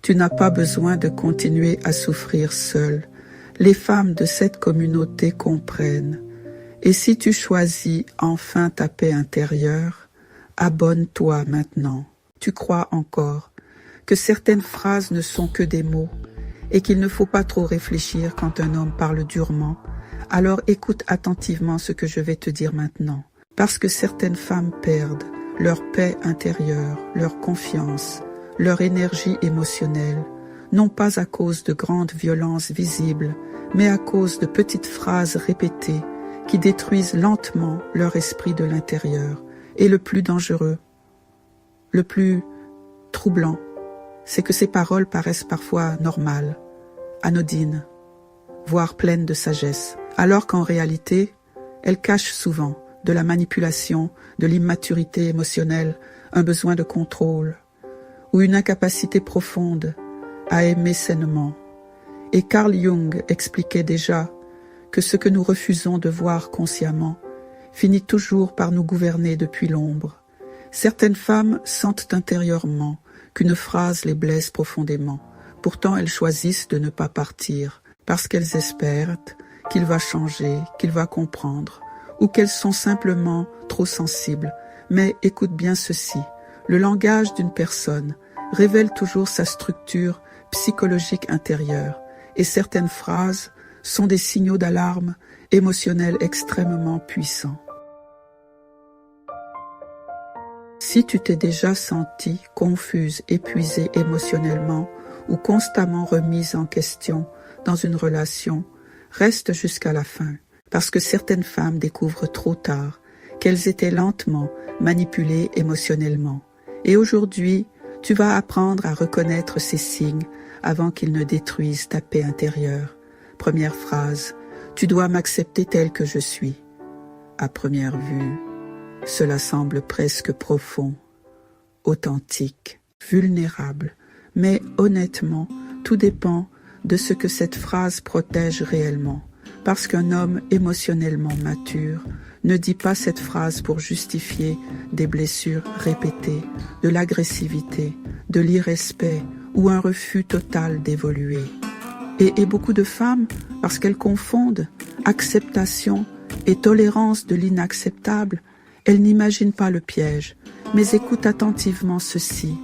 Tu n'as pas besoin de continuer à souffrir seule. Les femmes de cette communauté comprennent. Et si tu choisis enfin ta paix intérieure, abonne-toi maintenant. Tu crois encore que certaines phrases ne sont que des mots et qu'il ne faut pas trop réfléchir quand un homme parle durement, alors écoute attentivement ce que je vais te dire maintenant. Parce que certaines femmes perdent leur paix intérieure, leur confiance, leur énergie émotionnelle, non pas à cause de grandes violences visibles, mais à cause de petites phrases répétées qui détruisent lentement leur esprit de l'intérieur. Et le plus dangereux, le plus troublant, c'est que ces paroles paraissent parfois normales, anodines, voire pleines de sagesse, alors qu'en réalité, elles cachent souvent de la manipulation, de l'immaturité émotionnelle, un besoin de contrôle, ou une incapacité profonde à aimer sainement. Et Carl Jung expliquait déjà que ce que nous refusons de voir consciemment finit toujours par nous gouverner depuis l'ombre. Certaines femmes sentent intérieurement qu'une phrase les blesse profondément. Pourtant, elles choisissent de ne pas partir parce qu'elles espèrent qu'il va changer, qu'il va comprendre, ou qu'elles sont simplement trop sensibles. Mais écoute bien ceci, le langage d'une personne révèle toujours sa structure psychologique intérieure, et certaines phrases sont des signaux d'alarme émotionnels extrêmement puissants. Si tu t'es déjà sentie confuse, épuisée émotionnellement ou constamment remise en question dans une relation, reste jusqu'à la fin, parce que certaines femmes découvrent trop tard qu'elles étaient lentement manipulées émotionnellement. Et aujourd'hui, tu vas apprendre à reconnaître ces signes avant qu'ils ne détruisent ta paix intérieure. Première phrase, tu dois m'accepter tel que je suis. À première vue, cela semble presque profond, authentique, vulnérable, mais honnêtement, tout dépend de ce que cette phrase protège réellement. Parce qu'un homme émotionnellement mature ne dit pas cette phrase pour justifier des blessures répétées, de l'agressivité, de l'irrespect ou un refus total d'évoluer. Et beaucoup de femmes, parce qu'elles confondent acceptation et tolérance de l'inacceptable, elles n'imaginent pas le piège, mais écoutent attentivement ceci.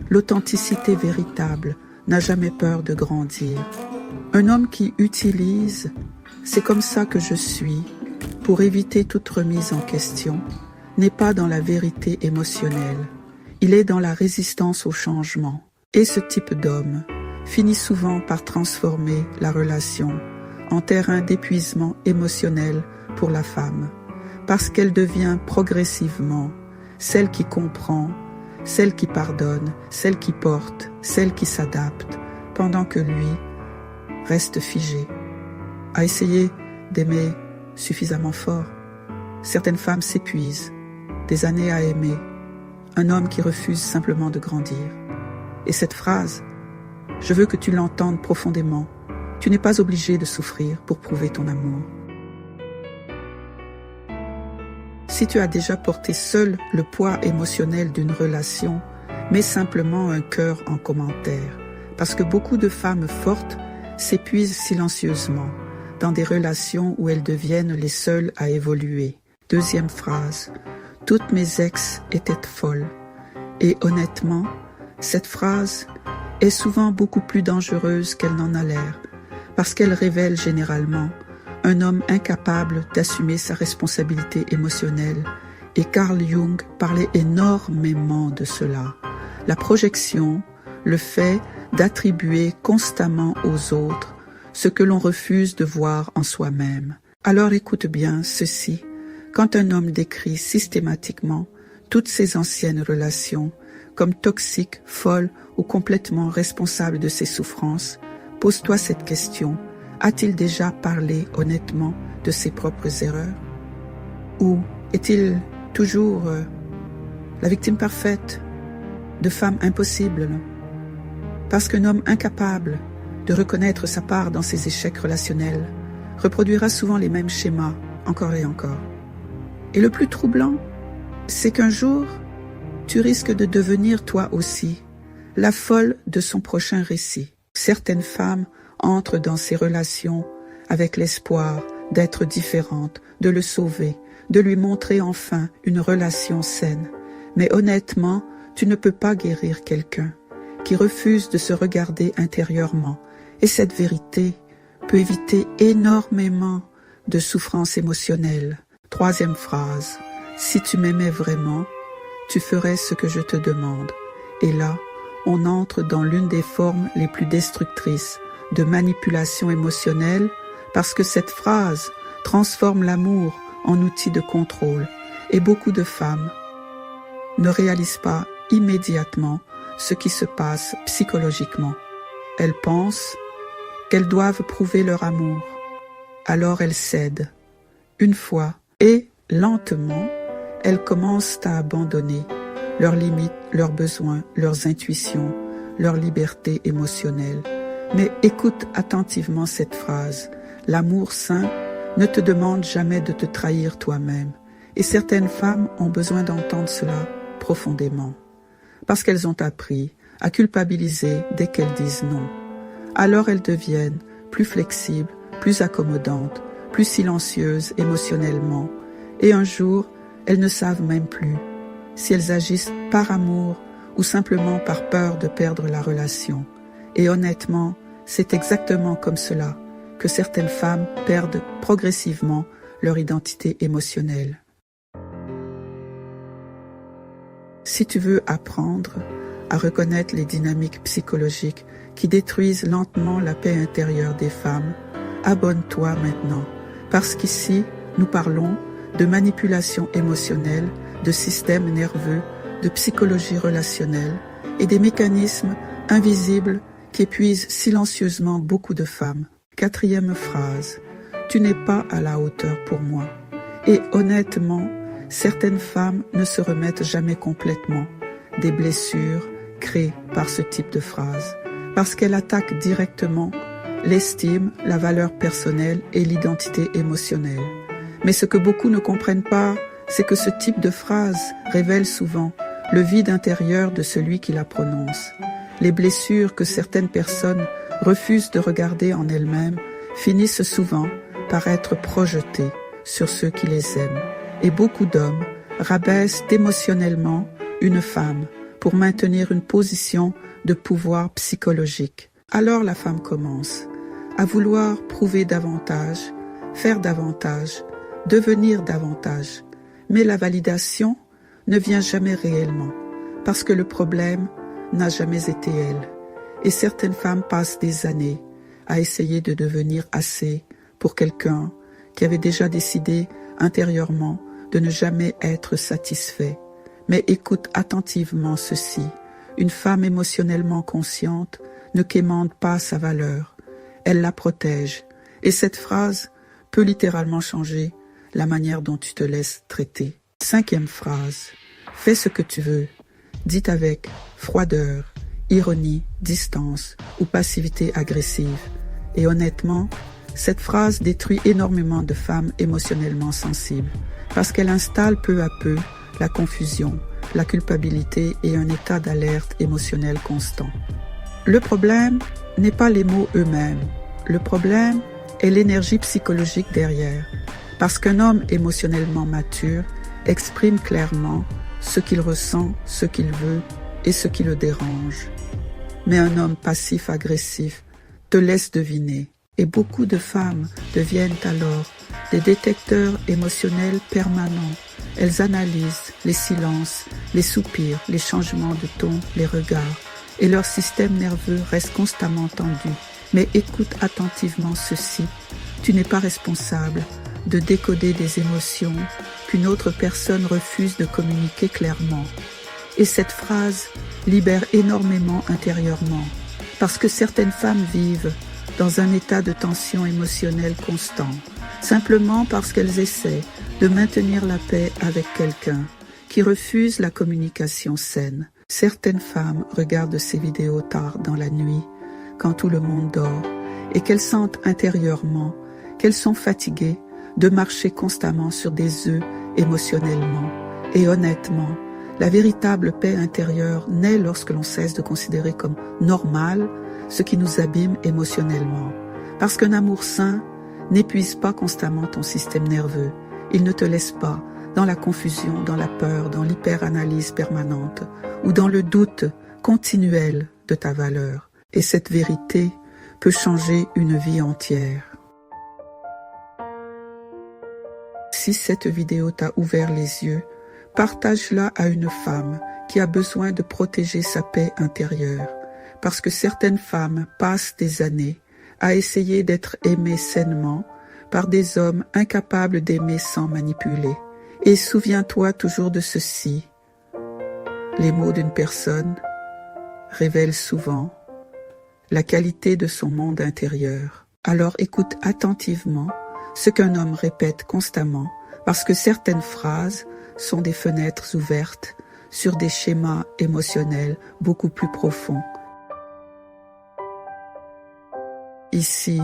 L'authenticité véritable n'a jamais peur de grandir. Un homme qui utilise « c'est comme ça que je suis » pour éviter toute remise en question n'est pas dans la vérité émotionnelle. Il est dans la résistance au changement. Et ce type d'homme finit souvent par transformer la relation en terrain d'épuisement émotionnel pour la femme, parce qu'elle devient progressivement celle qui comprend, celle qui pardonne, celle qui porte, celle qui s'adapte, pendant que lui reste figé, à essayer d'aimer suffisamment fort. Certaines femmes s'épuisent, des années à aimer, un homme qui refuse simplement de grandir. Et cette phrase, je veux que tu l'entendes profondément. Tu n'es pas obligé de souffrir pour prouver ton amour. Si tu as déjà porté seul le poids émotionnel d'une relation, mets simplement un cœur en commentaire, parce que beaucoup de femmes fortes s'épuisent silencieusement dans des relations où elles deviennent les seules à évoluer. Deuxième phrase, toutes mes ex étaient folles. Et honnêtement, cette phrase est souvent beaucoup plus dangereuse qu'elle n'en a l'air, parce qu'elle révèle généralement un homme incapable d'assumer sa responsabilité émotionnelle. Et Carl Jung parlait énormément de cela. La projection, le fait d'attribuer constamment aux autres ce que l'on refuse de voir en soi-même. Alors écoute bien ceci, quand un homme décrit systématiquement toutes ses anciennes relations comme toxiques, folles ou complètement responsables de ses souffrances, pose-toi cette question. A-t-il déjà parlé honnêtement de ses propres erreurs? Ou est-il toujours la victime parfaite de femmes impossibles? Parce qu'un homme incapable de reconnaître sa part dans ses échecs relationnels reproduira souvent les mêmes schémas encore et encore. Et le plus troublant, c'est qu'un jour, tu risques de devenir toi aussi la folle de son prochain récit. Certaines femmes entrent dans ces relations avec l'espoir d'être différentes, de le sauver, de lui montrer enfin une relation saine. Mais honnêtement, tu ne peux pas guérir quelqu'un qui refuse de se regarder intérieurement. Et cette vérité peut éviter énormément de souffrances émotionnelles. Troisième phrase, si tu m'aimais vraiment, tu ferais ce que je te demande. Et là, on entre dans l'une des formes les plus destructrices de manipulation émotionnelle parce que cette phrase transforme l'amour en outil de contrôle et beaucoup de femmes ne réalisent pas immédiatement ce qui se passe psychologiquement. Elles pensent qu'elles doivent prouver leur amour. Alors elles cèdent. Une fois et lentement, elles commencent à abandonner leurs limites, leurs besoins, leurs intuitions, leur liberté émotionnelle. Mais écoute attentivement cette phrase. L'amour sain ne te demande jamais de te trahir toi-même. Et certaines femmes ont besoin d'entendre cela profondément. Parce qu'elles ont appris à culpabiliser dès qu'elles disent non. Alors elles deviennent plus flexibles, plus accommodantes, plus silencieuses émotionnellement. Et un jour, elles ne savent même plus si elles agissent par amour ou simplement par peur de perdre la relation. Et honnêtement, c'est exactement comme cela que certaines femmes perdent progressivement leur identité émotionnelle. Si tu veux apprendre à reconnaître les dynamiques psychologiques qui détruisent lentement la paix intérieure des femmes, abonne-toi maintenant, parce qu'ici, nous parlons de manipulation émotionnelle, de système nerveux, de psychologie relationnelle et des mécanismes invisibles qui épuisent silencieusement beaucoup de femmes. Quatrième phrase, tu n'es pas à la hauteur pour moi. Et honnêtement, certaines femmes ne se remettent jamais complètement des blessures créées par ce type de phrase, parce qu'elles attaquent directement l'estime, la valeur personnelle et l'identité émotionnelle. Mais ce que beaucoup ne comprennent pas, c'est que ce type de phrase révèle souvent le vide intérieur de celui qui la prononce. Les blessures que certaines personnes refusent de regarder en elles-mêmes finissent souvent par être projetées sur ceux qui les aiment. Et beaucoup d'hommes rabaissent émotionnellement une femme pour maintenir une position de pouvoir psychologique. Alors la femme commence à vouloir prouver davantage, faire davantage, devenir davantage. Mais la validation ne vient jamais réellement, parce que le problème n'a jamais été elle. Et certaines femmes passent des années à essayer de devenir assez pour quelqu'un qui avait déjà décidé intérieurement de ne jamais être satisfait. Mais écoute attentivement ceci. Une femme émotionnellement consciente ne quémande pas sa valeur. Elle la protège. Et cette phrase peut littéralement changer la manière dont tu te laisses traiter. Cinquième phrase. Fais ce que tu veux. Dites avec froideur, ironie, distance ou passivité agressive. Et honnêtement, cette phrase détruit énormément de femmes émotionnellement sensibles parce qu'elle installe peu à peu la confusion, la culpabilité et un état d'alerte émotionnelle constant. Le problème n'est pas les mots eux-mêmes. Le problème est l'énergie psychologique derrière. Parce qu'un homme émotionnellement mature exprime clairement ce qu'il ressent, ce qu'il veut et ce qui le dérange. Mais un homme passif-agressif te laisse deviner. Et beaucoup de femmes deviennent alors des détecteurs émotionnels permanents. Elles analysent les silences, les soupirs, les changements de ton, les regards. Et leur système nerveux reste constamment tendu. Mais écoute attentivement ceci. Tu n'es pas responsable de décoder des émotions qu'une autre personne refuse de communiquer clairement. Et cette phrase libère énormément intérieurement, parce que certaines femmes vivent dans un état de tension émotionnelle constant, simplement parce qu'elles essaient de maintenir la paix avec quelqu'un qui refuse la communication saine. Certaines femmes regardent ces vidéos tard dans la nuit, quand tout le monde dort, et qu'elles sentent intérieurement qu'elles sont fatiguées de marcher constamment sur des œufs émotionnellement. Et honnêtement, La véritable paix intérieure naît lorsque l'on cesse de considérer comme normal ce qui nous abîme émotionnellement. Parce qu'un amour sain n'épuise pas constamment ton système nerveux. Il ne te laisse pas dans la confusion, dans la peur, dans l'hyperanalyse permanente ou dans le doute continuel de ta valeur. Et cette vérité peut changer une vie entière. Si cette vidéo t'a ouvert les yeux, partage-la à une femme qui a besoin de protéger sa paix intérieure, parce que certaines femmes passent des années à essayer d'être aimées sainement par des hommes incapables d'aimer sans manipuler. Et souviens-toi toujours de ceci, les mots d'une personne révèlent souvent la qualité de son monde intérieur. Alors écoute attentivement ce qu'un homme répète constamment, parce que certaines phrases sont des fenêtres ouvertes sur des schémas émotionnels beaucoup plus profonds. Ici,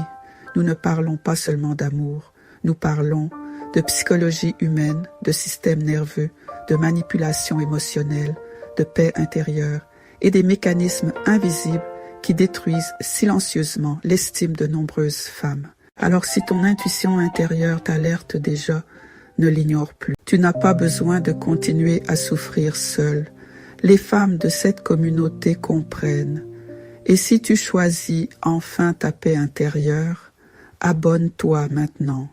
nous ne parlons pas seulement d'amour, nous parlons de psychologie humaine, de système nerveux, de manipulation émotionnelle, de paix intérieure et des mécanismes invisibles qui détruisent silencieusement l'estime de nombreuses femmes. Alors si ton intuition intérieure t'alerte déjà, ne l'ignore plus. Tu n'as pas besoin de continuer à souffrir seule. Les femmes de cette communauté comprennent. Et si tu choisis enfin ta paix intérieure, abonne-toi maintenant.